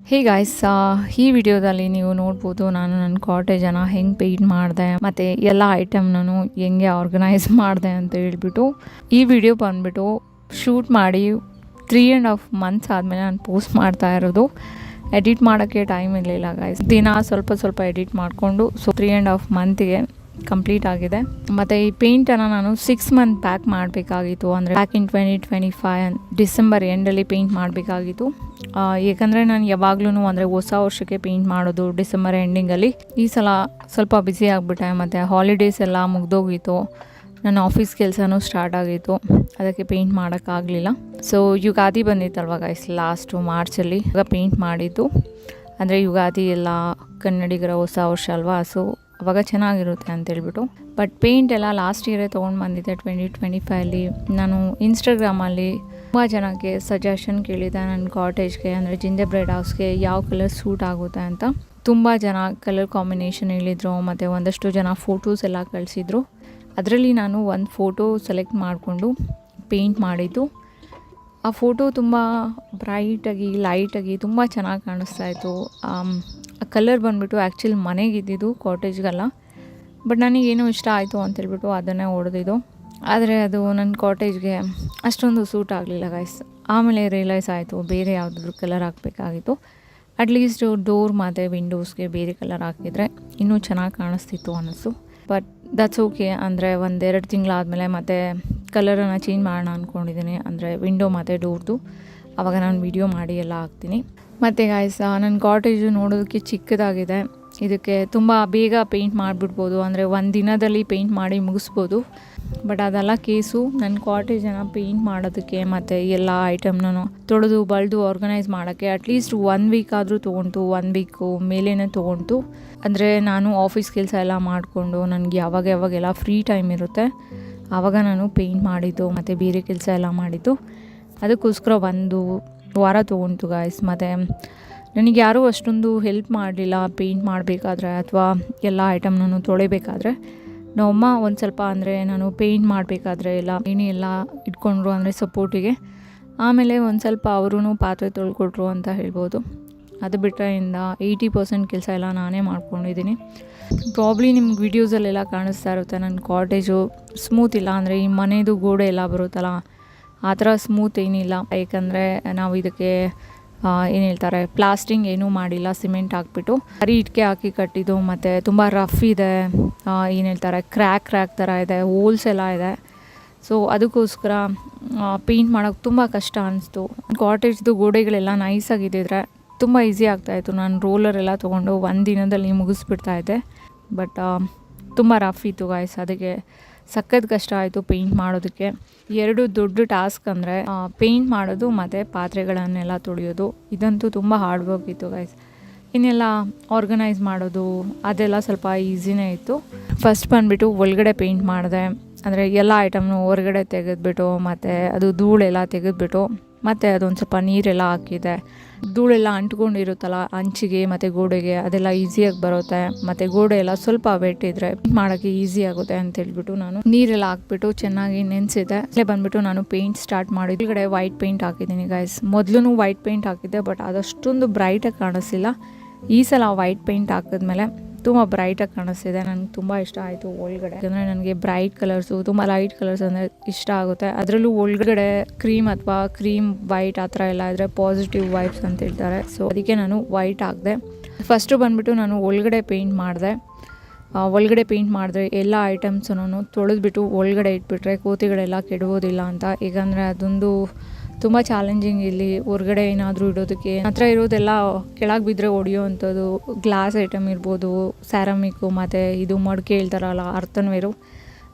Hey guys, ಈ ವಿಡಿಯೋದಲ್ಲಿ ನೀವು ನೋಡ್ಬೋದು ನಾನು ನನ್ನ ಕಾಟೇಜನ್ನು ಹೆಂಗೆ ಪೇಂಟ್ ಮಾಡಿದೆ ಮತ್ತು ಎಲ್ಲ ಐಟಮ್ನೂ ಹೆಂಗೆ ಆರ್ಗನೈಸ್ ಮಾಡಿದೆ ಅಂತ ಹೇಳ್ಬಿಟ್ಟು ಈ ವಿಡಿಯೋ ಬಂದುಬಿಟ್ಟು ಶೂಟ್ ಮಾಡಿ 3.5 months ಆದಮೇಲೆ ನಾನು ಪೋಸ್ಟ್ ಮಾಡ್ತಾ ಇರೋದು. ಎಡಿಟ್ ಮಾಡೋಕ್ಕೆ ಟೈಮ್ ಇರಲಿಲ್ಲ ಗಾಯ್ಸ್. ದಿನ ಸ್ವಲ್ಪ ಎಡಿಟ್ ಮಾಡಿಕೊಂಡು 3.5 monthಗೆ ಕಂಪ್ಲೀಟ್ ಆಗಿದೆ. ಮತ್ತು ಈ ಪೇಂಟನ್ನು ನಾನು 6 months ಬ್ಯಾಕ್ ಮಾಡಬೇಕಾಗಿತ್ತು. ಅಂದರೆ ಬ್ಯಾಕ್ ಇನ್ 2025 ಡಿಸೆಂಬರ್ ಎಂಡಲ್ಲಿ ಪೇಂಟ್ ಮಾಡಬೇಕಾಗಿತ್ತು. ಏಕೆಂದರೆ ನಾನು ಯಾವಾಗ್ಲೂ ಅಂದರೆ ಹೊಸ ವರ್ಷಕ್ಕೆ ಪೇಂಟ್ ಮಾಡೋದು ಡಿಸೆಂಬರ್ ಎಂಡಿಂಗಲ್ಲಿ. ಈ ಸಲ ಸ್ವಲ್ಪ ಬ್ಯುಸಿ ಆಗಿಬಿಟ್ಟೆ ಮತ್ತು ಹಾಲಿಡೇಸ್ ಎಲ್ಲ ಮುಗ್ದೋಗಿತ್ತು. ನನ್ನ ಆಫೀಸ್ ಕೆಲಸನೂ ಸ್ಟಾರ್ಟ್ ಆಗಿತ್ತು, ಅದಕ್ಕೆ ಪೇಂಟ್ ಮಾಡೋಕ್ಕಾಗಲಿಲ್ಲ. ಸೊ ಯುಗಾದಿ ಬಂದಿತ್ತಲ್ವ ಗೈಸ್, ಲಾಸ್ಟು ಮಾರ್ಚಲ್ಲಿ ಆಗ ಪೇಂಟ್ ಮಾಡಿದ್ದು. ಅಂದರೆ ಯುಗಾದಿ ಎಲ್ಲ ಕನ್ನಡಿಗರ ಹೊಸ ವರ್ಷ ಅಲ್ವಾ, ಸೊ ಅವಾಗ ಚೆನ್ನಾಗಿರುತ್ತೆ ಅಂತೇಳ್ಬಿಟ್ಟು. ಬಟ್ ಪೇಂಟ್ ಎಲ್ಲ ಲಾಸ್ಟ್ ಇಯರೇ ತೊಗೊಂಡು ಬಂದಿದ್ದೆ 2025ಅಲ್ಲಿ. ನಾನು ಇನ್ಸ್ಟಾಗ್ರಾಮಲ್ಲಿ ತುಂಬ ಜನಕ್ಕೆ ಸಜೆಷನ್ ಕೇಳಿದ್ದೆ ನನ್ನ ಕಾಟೇಜ್ಗೆ, ಅಂದರೆ ಜಿಂಜರ್ ಬ್ರೆಡ್ ಹೌಸ್ಗೆ ಯಾವ ಕಲರ್ ಸೂಟ್ ಆಗುತ್ತೆ ಅಂತ. ತುಂಬ ಜನ ಕಲರ್ ಕಾಂಬಿನೇಷನ್ ಹೇಳಿದರು ಮತ್ತು ಒಂದಷ್ಟು ಜನ ಫೋಟೋಸ್ ಎಲ್ಲ ಕಳಿಸಿದ್ರು. ಅದರಲ್ಲಿ ನಾನು ಒಂದು ಫೋಟೋ ಸೆಲೆಕ್ಟ್ ಮಾಡಿಕೊಂಡು ಪೇಂಟ್ ಮಾಡಿದ್ದು. ಆ ಫೋಟೋ ತುಂಬ ಬ್ರೈಟಾಗಿ ಲೈಟಾಗಿ ತುಂಬ ಚೆನ್ನಾಗಿ ಕಾಣಿಸ್ತಾಯಿತ್ತು. ಆ ಕಲರ್ ಬಂದುಬಿಟ್ಟು ಆ್ಯಕ್ಚುಲಿ ಮನೆಗಿದ್ದಿದ್ದು, ಕಾಟೇಜ್ಗಲ್ಲ. ಬಟ್ ನನಗೇನು ಇಷ್ಟ ಆಯಿತು ಅಂತೇಳ್ಬಿಟ್ಟು ಅದನ್ನೇ ಹೊಡೆದಿದ್ದು. ಆದರೆ ಅದು ನನ್ನ ಕಾಟೇಜ್ಗೆ ಅಷ್ಟೊಂದು ಸೂಟ್ ಆಗಲಿಲ್ಲ ಗೈಸ್. ಆಮೇಲೆ ರಿಯಲೈಸ್ ಆಯಿತು ಬೇರೆ ಯಾವುದಾದ್ರೂ ಕಲರ್ ಹಾಕಬೇಕಾಗಿತ್ತು. ಅಟ್ಲೀಸ್ಟ್ ಡೋರ್ ಮತ್ತು ವಿಂಡೋಸ್ಗೆ ಬೇರೆ ಕಲರ್ ಹಾಕಿದರೆ ಇನ್ನೂ ಚೆನ್ನಾಗಿ ಕಾಣಿಸ್ತಿತ್ತು ಅನ್ನಿಸ್ತು. But that's okay. ಅಂದರೆ 1-2 ತಿಂಗಳಾದಮೇಲೆ ಮತ್ತೆ ಕಲರನ್ನು ಚೇಂಜ್ ಮಾಡೋಣ ಅಂದ್ಕೊಂಡಿದ್ದೀನಿ, ಅಂದರೆ ವಿಂಡೋ ಮತ್ತು ಡೋರ್ದು. ಆವಾಗ ನಾನು ವಿಡಿಯೋ ಮಾಡಿ ಎಲ್ಲ ಹಾಕ್ತೀನಿ. ಮತ್ತು ಗಾಯ್ಸ್, ನನ್ನ ಕಾಟೇಜು ನೋಡೋದಕ್ಕೆ ಚಿಕ್ಕದಾಗಿದೆ. ಇದಕ್ಕೆ ತುಂಬ ಬೇಗ ಪೇಂಟ್ ಮಾಡಿಬಿಡ್ಬೋದು, ಅಂದರೆ ಒಂದು ದಿನದಲ್ಲಿ ಪೇಂಟ್ ಮಾಡಿ ಮುಗಿಸ್ಬೋದು. ಬಟ್ ಅದೆಲ್ಲ ಕೇಸು. ನನ್ನ ಕಾಟೇಜನ್ನು ಪೇಂಟ್ ಮಾಡೋದಕ್ಕೆ ಮತ್ತು ಎಲ್ಲ ಐಟಮ್ನೂ ತೊಳೆದು ಬಳ್ದು ಆರ್ಗನೈಸ್ ಮಾಡೋಕ್ಕೆ ಅಟ್ಲೀಸ್ಟ್ 1 week ಆದರೂ ತೊಗೊಂತು. 1 week ಮೇಲೇ ತೊಗೊಂತು. ಅಂದರೆ ನಾನು ಆಫೀಸ್ ಕೆಲಸ ಎಲ್ಲ ಮಾಡಿಕೊಂಡು ನನಗೆ ಯಾವಾಗೆಲ್ಲ ಫ್ರೀ ಟೈಮ್ ಇರುತ್ತೆ ಆವಾಗ ನಾನು ಪೇಂಟ್ ಮಾಡಿದ್ದು ಮತ್ತು ಬೇರೆ ಕೆಲಸ ಎಲ್ಲ ಮಾಡಿದ್ದು. ಅದಕ್ಕೋಸ್ಕರ 1 ವಾರ ತೊಗೊಂತು ಗಾಯ್ಸ್. ಮತ್ತು ನನಗೆ ಯಾರೂ ಅಷ್ಟೊಂದು ಹೆಲ್ಪ್ ಮಾಡಲಿಲ್ಲ ಪೇಂಟ್ ಮಾಡಬೇಕಾದ್ರೆ ಅಥವಾ ಎಲ್ಲ ಐಟಮ್ನೂ ತೊಳಿಬೇಕಾದ್ರೆ. ನಮ್ಮಮ್ಮ ಒಂದು ಸ್ವಲ್ಪ ಅಂದರೆ ನಾನು ಪೇಂಟ್ ಮಾಡಬೇಕಾದ್ರೆ ಎಲ್ಲ ಇಟ್ಕೊಂಡ್ರು, ಅಂದರೆ ಸಪೋರ್ಟಿಗೆ. ಆಮೇಲೆ ಒಂದು ಸ್ವಲ್ಪ ಅವರೂ ಪಾತ್ರೆ ತೊಳ್ಕೊಟ್ರು ಅಂತ ಹೇಳ್ಬೋದು. ಅದು ಬಿಟ್ಟರೆ 80% ಕೆಲಸ ಎಲ್ಲ ನಾನೇ ಮಾಡ್ಕೊಂಡಿದ್ದೀನಿ. ಪ್ರಾಬ್ಲಿ ನಿಮ್ಗೆ ವೀಡಿಯೋಸಲ್ಲೆಲ್ಲ ಕಾಣಿಸ್ತಾ ಇರುತ್ತೆ ನನ್ನ ಕಾಟೇಜು ಸ್ಮೂತ್ ಇಲ್ಲ, ಅಂದರೆ ಈ ಮನೆಯದು ಗೋಡೆ ಎಲ್ಲ ಬರುತ್ತಲ್ಲ ಆ ಥರ ಸ್ಮೂತ್ ಏನಿಲ್ಲ. ಏಕೆಂದರೆ ನಾವು ಇದಕ್ಕೆ ಏನು ಹೇಳ್ತಾರೆ ಪ್ಲಾಸ್ಟಿಂಗ್ ಏನೂ ಮಾಡಿಲ್ಲ, ಸಿಮೆಂಟ್ ಹಾಕ್ಬಿಟ್ಟು ಬರೀ ಇಟ್ಟಿಗೆ ಹಾಕಿ ಕಟ್ಟಿದ್ದು. ಮತ್ತು ತುಂಬ ರಫ್ ಇದೆ, ಏನು ಹೇಳ್ತಾರೆ ಕ್ರ್ಯಾಕ್ ಥರ ಇದೆ, ಹೋಲ್ಸ್ ಎಲ್ಲ ಇದೆ. ಸೊ ಅದಕ್ಕೋಸ್ಕರ ಪೇಂಟ್ ಮಾಡೋಕ್ಕೆ ತುಂಬ ಕಷ್ಟ ಅನಿಸ್ತು. ಕಾಟೇಜ್ದು ಗೋಡೆಗಳೆಲ್ಲ ನೈಸಾಗಿದ್ದಿದ್ರೆ ತುಂಬ ಈಸಿ ಆಗ್ತಾಯಿತ್ತು. ನಾನು ರೋಲರೆಲ್ಲ ತೊಗೊಂಡು 1 ದಿನದಲ್ಲಿ ಮುಗಿಸ್ಬಿಡ್ತಾಯಿದ್ದೆ. ಬಟ್ ತುಂಬ ರಫ್ ಇತ್ತು ಗಾಯ್ಸ್, ಅದಕ್ಕೆ ಸಖತ್ ಕಷ್ಟ ಆಯಿತು ಪೇಂಟ್ ಮಾಡೋದಕ್ಕೆ. 2 ದೊಡ್ಡ ಟಾಸ್ಕ್ ಅಂದರೆ ಪೇಂಟ್ ಮಾಡೋದು ಮತ್ತು ಪಾತ್ರೆಗಳನ್ನೆಲ್ಲ ತೊಳೆಯೋದು. ಇದಂತೂ ತುಂಬ ಹಾರ್ಡ್ ವರ್ಕ್ ಇತ್ತು ಗಾಯ್ಸ್. ಇನ್ನೆಲ್ಲ ಆರ್ಗನೈಸ್ ಮಾಡೋದು ಅದೆಲ್ಲ ಸ್ವಲ್ಪ ಈಸಿನೇ ಇತ್ತು. ಫಸ್ಟ್ ಬಂದುಬಿಟ್ಟು ಒಳಗಡೆ ಪೇಂಟ್ ಮಾಡಿದೆ. ಅಂದರೆ ಎಲ್ಲ ಐಟಮ್ನು ಹೊರಗಡೆ ತೆಗೆದ್ಬಿಟ್ಟು ಮತ್ತು ಅದು ಧೂಳೆಲ್ಲ ತೆಗೆದ್ಬಿಟ್ಟು ಮತ್ತು ಅದೊಂದು ಸ್ವಲ್ಪ ನೀರೆಲ್ಲ ಹಾಕಿದೆ. ಧೂಳೆಲ್ಲ ಅಂಟ್ಕೊಂಡಿರುತ್ತಲ್ಲ ಅಂಚಿಗೆ ಮತ್ತು ಗೋಡೆಗೆ, ಅದೆಲ್ಲ ಈಸಿಯಾಗಿ ಬರುತ್ತೆ. ಮತ್ತು ಗೋಡೆ ಎಲ್ಲ ಸ್ವಲ್ಪ ವೆಟ್ ಇದ್ದರೆ ಮಾಡೋಕ್ಕೆ ಈಸಿ ಆಗುತ್ತೆ ಅಂತೇಳ್ಬಿಟ್ಟು ನಾನು ನೀರೆಲ್ಲ ಹಾಕ್ಬಿಟ್ಟು ಚೆನ್ನಾಗಿ ನೆನೆಸಿದೆ. ಅಲ್ಲೇ ಬಂದುಬಿಟ್ಟು ನಾನು ಪೇಂಟ್ ಸ್ಟಾರ್ಟ್ ಮಾಡಿದ್ದು. ಈ ಕಡೆ ವೈಟ್ ಪೇಂಟ್ ಹಾಕಿದ್ದೀನಿ ಗೈಸ್. ಮೊದಲು ವೈಟ್ ಪೇಂಟ್ ಹಾಕಿದ್ದೆ, ಬಟ್ ಅದಷ್ಟೊಂದು ಬ್ರೈಟಾಗಿ ಕಾಣಿಸ್ತಿಲ್ಲ. ಈ ಸಲ ವೈಟ್ ಪೇಂಟ್ ಹಾಕಿದ್ಮೇಲೆ ತುಂಬ ಬ್ರೈಟಾಗಿ ಕಾಣಿಸ್ತಿದೆ. ನನಗೆ ತುಂಬ ಇಷ್ಟ ಆಯಿತು ಒಳಗಡೆ. ಯಾಕಂದರೆ ನನಗೆ ಬ್ರೈಟ್ ಕಲರ್ಸು, ತುಂಬ ಲೈಟ್ ಕಲರ್ಸ್ ಅಂದರೆ ಇಷ್ಟ ಆಗುತ್ತೆ. ಅದರಲ್ಲೂ ಒಳಗಡೆ ಕ್ರೀಮ್ ಅಥವಾ ಕ್ರೀಮ್ ವೈಟ್ ಆ ಥರ ಎಲ್ಲ ಇದ್ದರೆ ಪಾಸಿಟಿವ್ ವೈಬ್ಸ್ ಅಂತ ಹೇಳ್ತಾರೆ. ಸೊ ಅದಕ್ಕೆ ನಾನು ವೈಟ್ ಹಾಕಿದೆ. ಫಸ್ಟು ಬಂದುಬಿಟ್ಟು ನಾನು ಒಳಗಡೆ ಪೇಂಟ್ ಮಾಡಿದೆ. ಒಳಗಡೆ ಪೇಂಟ್ ಮಾಡಿದ್ರೆ ಎಲ್ಲ ಐಟಮ್ಸನ್ನು ತೊಳೆದ್ಬಿಟ್ಟು ಒಳಗಡೆ ಇಟ್ಬಿಟ್ರೆ ಕೋತಿಗಳೆಲ್ಲ ಕೆಡೋದಿಲ್ಲ ಅಂತ. ಏಕೆಂದರೆ ಅದೊಂದು ತುಂಬ ಚಾಲೆಂಜಿಂಗ್. ಇಲ್ಲಿ ಹೊರಗಡೆ ಏನಾದರೂ ಇಡೋದಕ್ಕೆ ಹತ್ರ ಇರೋದೆಲ್ಲ ಕೆಳಗೆ ಬಿದ್ದರೆ ಹೊಡೆಯೋ ಅಂಥದ್ದು ಗ್ಲಾಸ್ ಐಟಮ್ ಇರ್ಬೋದು, ಸ್ಯಾರಮಿಕ್ಕು ಮತ್ತು ಇದು ಮಡಿಕೆ ಹೇಳ್ತಾರಲ್ಲ ಅರ್ಥನ್ವೇರು,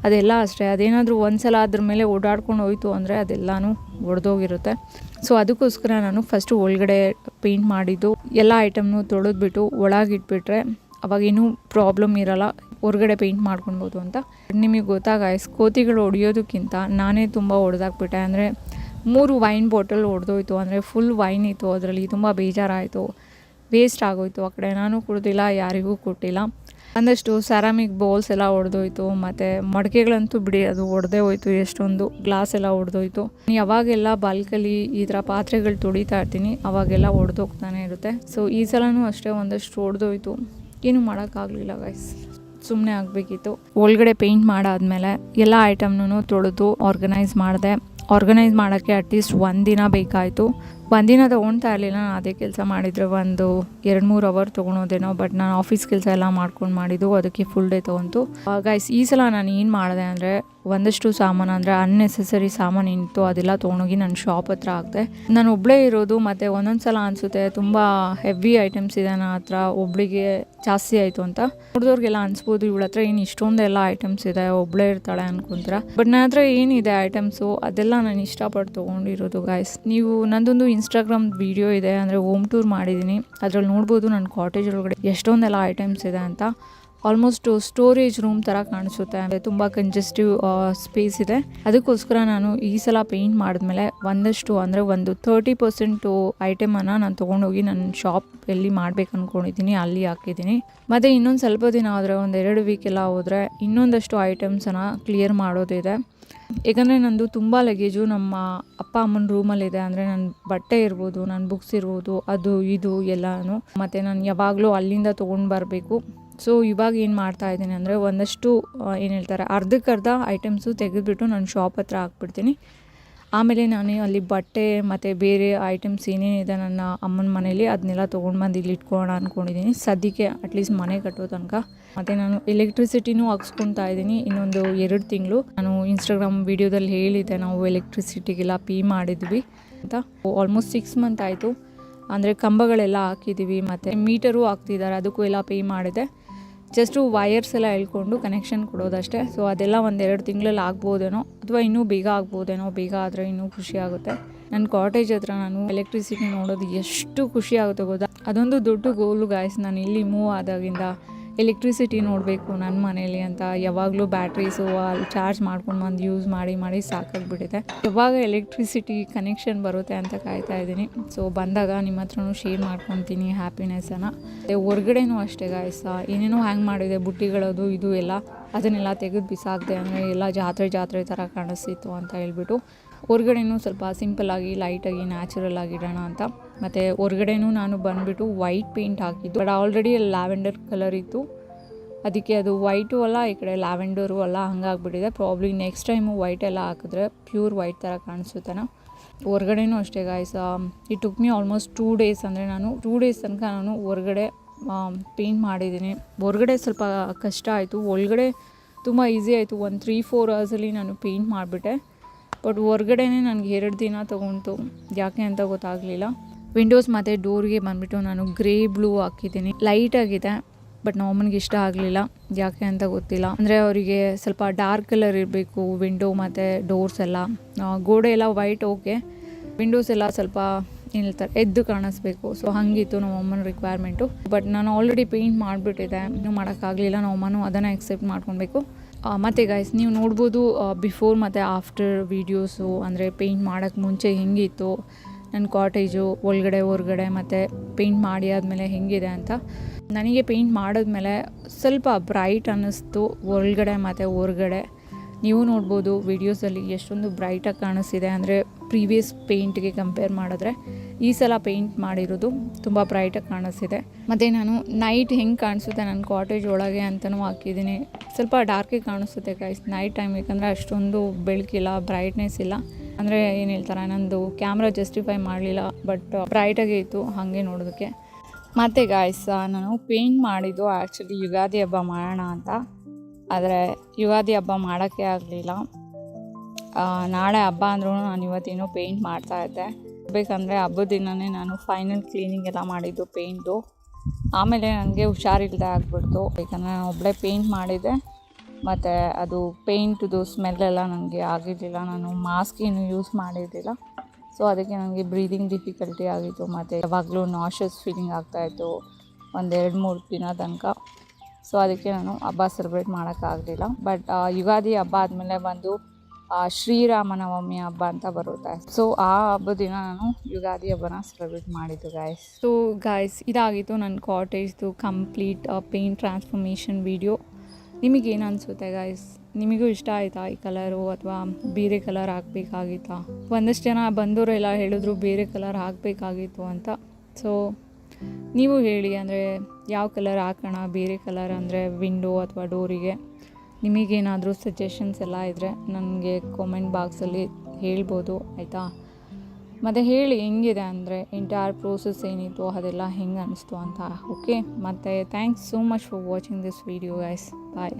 ಅದೆಲ್ಲ ಅಷ್ಟೇ. ಅದೇನಾದರೂ ಒಂದು ಸಲ ಅದ್ರ ಮೇಲೆ ಓಡಾಡ್ಕೊಂಡು ಹೋಯ್ತು ಅಂದರೆ ಅದೆಲ್ಲನೂ ಒಡೆದೋಗಿರುತ್ತೆ. ಸೊ ಅದಕ್ಕೋಸ್ಕರ ನಾನು ಫಸ್ಟು ಒಳಗಡೆ ಪೇಂಟ್ ಮಾಡಿದ್ದು. ಎಲ್ಲ ಐಟಮ್ನು ತೊಳೆದ್ಬಿಟ್ಟು ಒಳಗಿಟ್ಬಿಟ್ರೆ ಅವಾಗೇನೂ ಪ್ರಾಬ್ಲಮ್ ಇರೋಲ್ಲ, ಹೊರಗಡೆ ಪೇಂಟ್ ಮಾಡ್ಕೊಳ್ಬೋದು ಅಂತ. ನಿಮಗೆ ಗೊತ್ತಾಗಾಯ್ಸ್, ಕೋತಿಗಳು ಹೊಡೆಯೋದಕ್ಕಿಂತ ನಾನೇ ತುಂಬ ಹೊಡೆದಾಕ್ಬಿಟ್ಟೆ. ಅಂದರೆ 3 ವೈನ್ ಬಾಟಲ್ ಹೊಡೆದೋಯ್ತು, ಅಂದರೆ ಫುಲ್ ವೈನ್ ಇತ್ತು ಅದರಲ್ಲಿ. ತುಂಬ ಬೇಜಾರಾಯಿತು, ವೇಸ್ಟ್ ಆಗೋಯ್ತು. ಆ ಕಡೆ ನಾನು ಕುಡ್ದಿಲ್ಲ, ಯಾರಿಗೂ ಕೊಟ್ಟಿಲ್ಲ. ಒಂದಷ್ಟು ಸೆರಾಮಿಕ್ ಬೌಲ್ಸ್ ಎಲ್ಲ ಒಡೆದೋಯ್ತು, ಮತ್ತು ಮಡಿಕೆಗಳಂತೂ ಬಿಡಿ ಅದು ಒಡೆದೇ ಹೋಯ್ತು, ಎಷ್ಟೊಂದು ಗ್ಲಾಸ್ ಎಲ್ಲ ಒಡೆದೋಯ್ತು. ಯಾವಾಗೆಲ್ಲ ಬಲ್ಕಲ್ಲಿ ಈ ಥರ ಪಾತ್ರೆಗಳು ತೊಳಿತಾ ಇರ್ತೀನಿ ಅವಾಗೆಲ್ಲ ಒಡೆದೋಗ್ತಾನೆ ಇರುತ್ತೆ. ಸೊ ಈ ಸಲನೂ ಅಷ್ಟೇ ಒಂದಷ್ಟು ಒಡೆದೋಯ್ತು, ಏನೂ ಮಾಡೋಕ್ಕಾಗಲಿಲ್ಲ ಗೈಸ್, ಸುಮ್ಮನೆ ಆಗಬೇಕಿತ್ತು. ಒಳಗಡೆ ಪೇಂಟ್ ಮಾಡಾದ್ಮೇಲೆ ಎಲ್ಲ ಐಟಮ್ನೂ ತೊಳೆದು ಆರ್ಗನೈಸ್ ಮಾಡಿದೆ. ಆರ್ಗನೈಸ್ ಮಾಡೋಕ್ಕೆ ಅಟ್ಲೀಸ್ಟ್ 1 ದಿನ ಬೇಕಾಯಿತು. 1 ದಿನ ತೊಗೊಳ್ತಾ ಇರಲಿಲ್ಲ, ನಾನು ಅದೇ ಕೆಲಸ ಮಾಡಿದರೆ ಒಂದು 2-3 ಅವರ್ ತೊಗೊಳೋದೇನೋ. ಬಟ್ ನಾನು ಆಫೀಸ್ ಕೆಲಸ ಎಲ್ಲ ಮಾಡ್ಕೊಂಡು ಮಾಡಿದ್ದು, ಅದಕ್ಕೆ ಫುಲ್ ಡೇ ತೊಗೊಂತು. ಗೈಸ್ ಈ ಸಲ ನಾನು ಏನು ಮಾಡಿದೆ ಅಂದರೆ ಒಂದಷ್ಟು ಸಾಮಾನು ಅಂದರೆ ಅನ್ನೆಸೆಸರಿ ಸಾಮಾನು ಏನಿತ್ತು ಅದೆಲ್ಲ ತೊಗೊಂಡೋಗಿ ನನ್ನ ಶಾಪ್ ಹತ್ರ ಹಾಕಿದೆ. ನಾನು ಒಬ್ಬಳೇ ಇರೋದು, ಮತ್ತು ಒಂದೊಂದು ಸಲ ಅನಿಸುತ್ತೆ ತುಂಬ ಹೆವಿ ಐಟಮ್ಸ್ ಇದೆ ನನ್ನ ಹತ್ರ, ಒಬ್ಳಿಗೆ ಜಾಸ್ತಿ ಆಯಿತು ಅಂತ. ನೋಡಿದವ್ರಿಗೆಲ್ಲ ಅನಿಸ್ಬೋದು ಇವಳ ಹತ್ರ ಏನು ಇಷ್ಟೊಂದೆಲ್ಲ ಐಟಮ್ಸ್ ಇದೆ, ಒಬ್ಬಳೇ ಇರ್ತಾಳೆ ಅನ್ಕೊಂತೀರ. ಬಟ್ ನನ್ನ ಹತ್ರ ಏನಿದೆ ಐಟಮ್ಸು ಅದೆಲ್ಲ ನಾನು ಇಷ್ಟಪಟ್ಟು ತೊಗೊಂಡಿರೋದು ಗೈಸ್. ನೀವು ನಂದೊಂದು ಇನ್ಸ್ಟಾಗ್ರಾಮ್ ವಿಡಿಯೋ ಇದೆ, ಅಂದರೆ ಹೋಮ್ ಟೂರ್ ಮಾಡಿದ್ದೀನಿ, ಅದರಲ್ಲಿ ನೋಡ್ಬೋದು ನನ್ನ ಕಾಟೇಜ್ ಒಳಗಡೆ ಎಷ್ಟೊಂದೆಲ್ಲ ಐಟಮ್ಸ್ ಇದೆ ಅಂತ. ಆಲ್ಮೋಸ್ಟ್ ಸ್ಟೋರೇಜ್ ರೂಮ್ ಥರ ಕಾಣಿಸುತ್ತೆ, ಅಂದರೆ ತುಂಬ ಕಂಜೆಸ್ಟಿವ್ ಸ್ಪೇಸ್ ಇದೆ. ಅದಕ್ಕೋಸ್ಕರ ನಾನು ಈ ಸಲ ಪೇಂಟ್ ಮಾಡಿದ್ಮೇಲೆ ಒಂದಷ್ಟು ಅಂದರೆ ಒಂದು 30% ಐಟಮನ್ನು ನಾನು ತೊಗೊಂಡೋಗಿ ನನ್ನ ಶಾಪ್ ಎಲ್ಲಿ ಮಾಡ್ಬೇಕು ಅಂದ್ಕೊಂಡಿದ್ದೀನಿ ಅಲ್ಲಿ ಹಾಕಿದ್ದೀನಿ. ಮತ್ತು ಇನ್ನೊಂದು ಸ್ವಲ್ಪ ದಿನ ಆದರೆ 1-2 ವೀಕ್ ಎಲ್ಲ ಹೋದರೆ ಇನ್ನೊಂದಷ್ಟು ಐಟಮ್ಸನ್ನು ಕ್ಲಿಯರ್ ಮಾಡೋದಿದೆ. ಏಕೆಂದರೆ ನಂದು ತುಂಬ ಲಗೇಜು ನಮ್ಮ ಅಪ್ಪ ಅಮ್ಮನ ರೂಮಲ್ಲಿದೆ. ಅಂದರೆ ನನ್ನ ಬಟ್ಟೆ ಇರ್ಬೋದು, ನನ್ನ ಬುಕ್ಸ್ ಇರ್ಬೋದು, ಅದು ಇದು ಎಲ್ಲನೂ. ಮತ್ತು ನಾನು ಯಾವಾಗಲೂ ಅಲ್ಲಿಂದ ತೊಗೊಂಡು ಬರಬೇಕು. ಸೊ ಇವಾಗ ಏನು ಮಾಡ್ತಾ ಇದ್ದೀನಿ ಅಂದರೆ ಒಂದಷ್ಟು ಏನು ಹೇಳ್ತಾರೆ ಅರ್ಧಕ್ಕರ್ಧ ಐಟಮ್ಸು ತೆಗೆದುಬಿಟ್ಟು ನಾನು ಶಾಪ್ ಹತ್ರ ಹಾಕ್ಬಿಡ್ತೀನಿ. ಆಮೇಲೆ ನಾನು ಅಲ್ಲಿ ಬಟ್ಟೆ ಮತ್ತು ಬೇರೆ ಐಟಮ್ಸ್ ಏನೇನಿದೆ ನನ್ನ ಅಮ್ಮನ ಮನೇಲಿ ಅದನ್ನೆಲ್ಲ ತೊಗೊಂಡು ಬಂದು ಇಲ್ಲಿ ಇಟ್ಕೊಳ್ಳೋಣ ಅಂದ್ಕೊಂಡಿದ್ದೀನಿ ಸದ್ಯಕ್ಕೆ, ಅಟ್ಲೀಸ್ಟ್ ಮನೆ ಕಟ್ಟೋ ತನಕ. ಮತ್ತು ನಾನು ಎಲೆಕ್ಟ್ರಿಸಿಟಿನೂ ಹಾಕ್ಸ್ಕೊತಾ ಇದ್ದೀನಿ ಇನ್ನೊಂದು 2 ತಿಂಗಳು. ನಾನು ಇನ್ಸ್ಟಾಗ್ರಾಮ್ ವೀಡಿಯೋದಲ್ಲಿ ಹೇಳಿದ್ದೆ ನಾವು ಎಲೆಕ್ಟ್ರಿಸಿಟಿಗೆಲ್ಲ ಪೇ ಮಾಡಿದ್ವಿ ಅಂತ. ಆಲ್ಮೋಸ್ಟ್ 6 ಮಂತ್ ಆಯಿತು. ಅಂದರೆ ಕಂಬಗಳೆಲ್ಲ ಹಾಕಿದ್ದೀವಿ, ಮತ್ತು ಮೀಟರು ಹಾಕ್ತಿದ್ದಾರೆ, ಅದಕ್ಕೂ ಎಲ್ಲ ಪೇ ಮಾಡಿದೆ. ಜಸ್ಟು ವೈರ್ಸ್ ಎಲ್ಲ ಎಳ್ಕೊಂಡು ಕನೆಕ್ಷನ್ ಕೊಡೋದಷ್ಟೇ. ಸೊ ಅದೆಲ್ಲ 1-2 ತಿಂಗಳಲ್ಲಿ ಆಗ್ಬೋದೇನೋ, ಅಥವಾ ಇನ್ನೂ ಬೇಗ ಆಗ್ಬೋದೇನೋ. ಬೇಗ ಆದರೆ ಇನ್ನೂ ಖುಷಿ ಆಗುತ್ತೆ. ನನ್ನ ಕಾಟೇಜ್ ಹತ್ರ ನಾನು ಎಲೆಕ್ಟ್ರಿಸಿಟಿ ನೋಡೋದು ಎಷ್ಟು ಖುಷಿ ಆಗುತ್ತೆ ಗೊತ್ತಾ. ಅದೊಂದು ದೊಡ್ಡ ಗೋಲು ಗಾಯ್ಸ್, ನಾನು ಇಲ್ಲಿ ಮೂವ್ ಆದಾಗಿಂದ ಎಲೆಕ್ಟ್ರಿಸಿಟಿ ನೋಡಬೇಕು ನನ್ನ ಮನೇಲಿ ಅಂತ. ಯಾವಾಗಲೂ ಬ್ಯಾಟ್ರೀಸು ಅಲ್ಲಿ ಚಾರ್ಜ್ ಮಾಡ್ಕೊಂಡು ಬಂದು ಯೂಸ್ ಮಾಡಿ ಸಾಕಾಗಿಬಿಟ್ಟಿದೆ. ಯಾವಾಗ ಎಲೆಕ್ಟ್ರಿಸಿಟಿ ಕನೆಕ್ಷನ್ ಬರುತ್ತೆ ಅಂತ ಕಾಯ್ತಾ ಇದ್ದೀನಿ. ಸೊ ಬಂದಾಗ ನಿಮ್ಮ ಹತ್ರನೂ ಶೇರ್ ಮಾಡ್ಕೊತೀನಿ ಹ್ಯಾಪಿನೆಸ್ಸನ್ನು. ಹೊರ್ಗಡೆನೂ ಅಷ್ಟೇ ಗಾಯ್ಸ್, ಏನೇನೋ ಹ್ಯಾಂಗ್ ಮಾಡಿದೆ ಬುಟ್ಟಿಗಳದು ಇದು ಎಲ್ಲ, ಅದನ್ನೆಲ್ಲ ತೆಗೆದು ಬಿಸಾಕಿದೆ. ಅಂದರೆ ಎಲ್ಲ ಜಾತ್ರೆ ಥರ ಕಾಣಿಸ್ತಿತ್ತು ಅಂತ ಹೇಳ್ಬಿಟ್ಟು ಹೊರ್ಗಡೆನೂ ಸ್ವಲ್ಪ ಸಿಂಪಲ್ಲಾಗಿ ಲೈಟಾಗಿ ನ್ಯಾಚುರಲ್ ಆಗಿಡೋಣ ಅಂತ. ಮತ್ತು ಹೊರ್ಗಡೆನೂ ನಾನು ಬಂದುಬಿಟ್ಟು ವೈಟ್ ಪೇಂಟ್ ಹಾಕಿದ್ದು, ಬಟ್ ಆಲ್ರೆಡಿ ಲ್ಯಾವೆಂಡರ್ ಕಲರ್ ಇತ್ತು, ಅದಕ್ಕೆ ಅದು ವೈಟು ಅಲ್ಲ ಈ ಕಡೆ ಲ್ಯಾವೆಂಡರು ಅಲ್ಲ, ಹಂಗಾಗ್ಬಿಟ್ಟಿದೆ. ಪ್ರಾಬ್ಲಿ ನೆಕ್ಸ್ಟ್ ಟೈಮು ವೈಟ್ ಎಲ್ಲ ಹಾಕಿದ್ರೆ ಪ್ಯೂರ್ ವೈಟ್ ಥರ ಕಾಣಿಸುತ್ತೇನೋ. ಹೊರ್ಗಡೆನೂ ಅಷ್ಟೇ guys, it took me almost 2 days. ಅಂದರೆ ನಾನು 2 ಡೇಸ್ ತನಕ ನಾನು ಹೊರ್ಗಡೆ ಪೇಂಟ್ ಮಾಡಿದ್ದೀನಿ. ಹೊರ್ಗಡೆ ಸ್ವಲ್ಪ ಕಷ್ಟ ಆಯಿತು, ಒಳಗಡೆ ತುಂಬ ಈಸಿ ಆಯಿತು. 3-4 ಅವರ್ಸಲ್ಲಿ ನಾನು ಪೇಂಟ್ ಮಾಡಿಬಿಟ್ಟೆ. ಬಟ್ ಹೊರ್ಗಡೆನೇ ನನಗೆ 2 ದಿನ ತೊಗೊಂತು, ಯಾಕೆ ಅಂತ ಗೊತ್ತಾಗಲಿಲ್ಲ. ವಿಂಡೋಸ್ ಮತ್ತು ಡೋರ್ಗೆ ಬಂದುಬಿಟ್ಟು ನಾನು ಗ್ರೇ ಬ್ಲೂ ಹಾಕಿದ್ದೀನಿ, ಲೈಟಾಗಿದೆ. ಬಟ್ ನಮ್ಮನಿಗೆ ಇಷ್ಟ ಆಗಲಿಲ್ಲ, ಯಾಕೆ ಅಂತ ಗೊತ್ತಿಲ್ಲ. ಅಂದರೆ ಅವರಿಗೆ ಸ್ವಲ್ಪ ಡಾರ್ಕ್ ಕಲರ್ ಇರಬೇಕು ವಿಂಡೋ ಮತ್ತು ಡೋರ್ಸ್ ಎಲ್ಲ. ಗೋಡೆ ಎಲ್ಲ ವೈಟ್ ಓಕೆ, ವಿಂಡೋಸ್ ಎಲ್ಲ ಸ್ವಲ್ಪ ಏನು ಹೇಳ್ತಾರೆ ಎದ್ದು ಕಾಣಿಸ್ಬೇಕು. ಸೊ ಹಾಗಿತ್ತು ನಮ್ಮಮ್ಮನ ರಿಕ್ವೈರ್ಮೆಂಟು. ಬಟ್ ನಾನು ಆಲ್ರೆಡಿ ಪೇಂಟ್ ಮಾಡಿಬಿಟ್ಟಿದ್ದೆ, ಇನ್ನೂ ಮಾಡೋಕ್ಕಾಗಲಿಲ್ಲ. ನಮ್ಮಮ್ಮನೂ ಅದನ್ನು ಎಕ್ಸೆಪ್ಟ್ ಮಾಡ್ಕೊಬೇಕು. ಮತ್ತು ಗೈಸ್ ನೀವು ನೋಡ್ಬೋದು ಬಿಫೋರ್ ಮತ್ತು ಆಫ್ಟರ್ ವೀಡಿಯೋಸು, ಅಂದರೆ ಪೇಂಟ್ ಮಾಡೋಕ್ಕೆ ಮುಂಚೆ ಹೆಂಗಿತ್ತು ನನ್ನ ಕಾಟೇಜು ಒಳಗಡೆ ಹೊರ್ಗಡೆ, ಮತ್ತು ಪೇಂಟ್ ಮಾಡಿ ಆದಮೇಲೆ ಹೆಂಗಿದೆ ಅಂತ. ನನಗೆ ಪೇಂಟ್ ಮಾಡಿದ್ಮೇಲೆ ಸ್ವಲ್ಪ ಬ್ರೈಟ್ ಅನ್ನಿಸ್ತು ಒಳಗಡೆ ಮತ್ತು ಹೊರ್ಗಡೆ. ನೀವು ನೋಡ್ಬೋದು ವೀಡಿಯೋಸಲ್ಲಿ ಎಷ್ಟೊಂದು ಬ್ರೈಟಾಗಿ ಕಾಣಿಸ್ತಿದೆ, ಅಂದರೆ ಪ್ರೀವಿಯಸ್ ಪೇಂಟ್ಗೆ ಕಂಪೇರ್ ಮಾಡಿದ್ರೆ ಈ ಸಲ ಪೇಂಟ್ ಮಾಡಿರೋದು ತುಂಬ ಬ್ರೈಟಾಗಿ ಕಾಣಿಸ್ತಿದೆ. ಮತ್ತು ನಾನು ನೈಟ್ ಹೆಂಗೆ ಕಾಣಿಸುತ್ತೆ ನನ್ನ ಕಾಟೇಜ್ ಒಳಗೆ ಅಂತಲೂ ಹಾಕಿದ್ದೀನಿ. ಸ್ವಲ್ಪ ಡಾರ್ಕಿಗೆ ಕಾಣಿಸುತ್ತೆ ಗೈಸ್ ನೈಟ್ ಟೈಮ್, ಯಾಕಂದರೆ ಅಷ್ಟೊಂದು ಬೆಳಕಿಲ್ಲ, ಬ್ರೈಟ್ನೆಸ್ ಇಲ್ಲ. ಅಂದರೆ ಏನು ಹೇಳ್ತಾರೆ, ನಂದು ಕ್ಯಾಮ್ರಾ ಜಸ್ಟಿಫೈ ಮಾಡಲಿಲ್ಲ, ಬಟ್ ಬ್ರೈಟಾಗೇ ಇತ್ತು ಹಾಗೆ ನೋಡೋದಕ್ಕೆ. ಮತ್ತು ಗಾಯ್ಸ್ ನಾನು ಪೇಂಟ್ ಮಾಡಿದ್ದು ಆ್ಯಕ್ಚುಲಿ ಯುಗಾದಿ ಹಬ್ಬ ಮಾಡೋಣ ಅಂತ, ಆದರೆ ಯುಗಾದಿ ಹಬ್ಬ ಮಾಡೋಕ್ಕೆ ಆಗಲಿಲ್ಲ. ನಾಳೆ ಹಬ್ಬ ಅಂದ್ರೂ ನಾನು ಇವತ್ತೇನೋ ಪೇಂಟ್ ಮಾಡ್ತಾಯಿದ್ದೆ. ಬೇಕಂದರೆ ಹಬ್ಬದ ದಿನವೇ ನಾನು ಫೈನಲ್ ಕ್ಲೀನಿಂಗ್ ಎಲ್ಲ ಮಾಡಿದ್ದು ಪೇಂಟು. ಆಮೇಲೆ ನನಗೆ ಹುಷಾರಿಲ್ಲದೆ ಆಗಿಬಿಡ್ತು, ಯಾಕಂದರೆ ನಾನು ಒಬ್ಬಳೇ ಪೇಂಟ್ ಮಾಡಿದ್ದೆ. ಮತ್ತು ಅದು ಪೇಂಟ್ದು ಸ್ಮೆಲ್ಲೆಲ್ಲ ನನಗೆ ಆಗಿರಲಿಲ್ಲ, ನಾನು ಮಾಸ್ಕ್ ಏನು ಯೂಸ್ ಮಾಡಿರಲಿಲ್ಲ. ಸೊ ಅದಕ್ಕೆ ನನಗೆ ಬ್ರೀದಿಂಗ್ ಡಿಫಿಕಲ್ಟಿ ಆಗಿತ್ತು, ಮತ್ತು ಯಾವಾಗಲೂ ನಾಷಸ್ ಫೀಲಿಂಗ್ ಆಗ್ತಾಯಿತ್ತು 1-2-3 ದಿನ ತನಕ. ಸೊ ಅದಕ್ಕೆ ನಾನು ಹಬ್ಬ ಸೆಲೆಬ್ರೇಟ್ ಮಾಡೋಕ್ಕಾಗಲಿಲ್ಲ. ಬಟ್ ಯುಗಾದಿ ಹಬ್ಬ ಆದಮೇಲೆ ಬಂದು ಶ್ರೀರಾಮನವಮಿ ಹಬ್ಬ ಅಂತ ಬರುತ್ತೆ. ಸೊ ಆ ಹಬ್ಬದ ದಿನ ನಾನು ಯುಗಾದಿ ಹಬ್ಬನ ಸೆಲೆಬ್ರೇಟ್ ಮಾಡಿದ್ದು ಗಾಯ್ಸ್. ಸೊ ಗಾಯ್ಸ್, ಇದಾಗಿತ್ತು ನನ್ನ ಕಾಟೇಜ್ದು ಕಂಪ್ಲೀಟ್ ಪೇಂಟ್ ಟ್ರಾನ್ಸ್ಫಾರ್ಮೇಷನ್ ವಿಡಿಯೋ. ನಿಮಗೇನು ಅನಿಸುತ್ತೆ ಗಾಯ್ಸ್? ನಿಮಗೂ ಇಷ್ಟ ಆಯಿತಾ ಈ ಕಲರು, ಅಥವಾ ಬೇರೆ ಕಲರ್ ಹಾಕಬೇಕಾಗಿತ್ತಾ? ಒಂದಷ್ಟು ಜನ ಬಂದವರೆಲ್ಲ ಹೇಳಿದ್ರು ಬೇರೆ ಕಲರ್ ಹಾಕಬೇಕಾಗಿತ್ತು ಅಂತ. ಸೊ ನೀವು ಹೇಳಿ, ಅಂದರೆ ಯಾವ ಕಲರ್ ಹಾಕೋಣ, ಬೇರೆ ಕಲರ್ ಅಂದರೆ ವಿಂಡೋ ಅಥವಾ ಡೋರಿಗೆ. ನಿಮಗೇನಾದರೂ ಸಜೆಷನ್ಸ್ ಎಲ್ಲ ಇದ್ದರೆ ನನಗೆ ಕಾಮೆಂಟ್ ಬಾಕ್ಸಲ್ಲಿ ಹೇಳ್ಬೋದು, ಆಯಿತಾ? ಮತ್ತು ಹೇಳಿ ಹೆಂಗಿದೆ ಅಂದರೆ ಎಂಟೈರ್ ಪ್ರೋಸೆಸ್ ಏನಿತ್ತು ಅದೆಲ್ಲ ಹೆಂಗೆ ಅನ್ನಿಸ್ತು ಅಂತ. ಓಕೆ, ಮತ್ತು thanks so much for watching this video guys. Bye.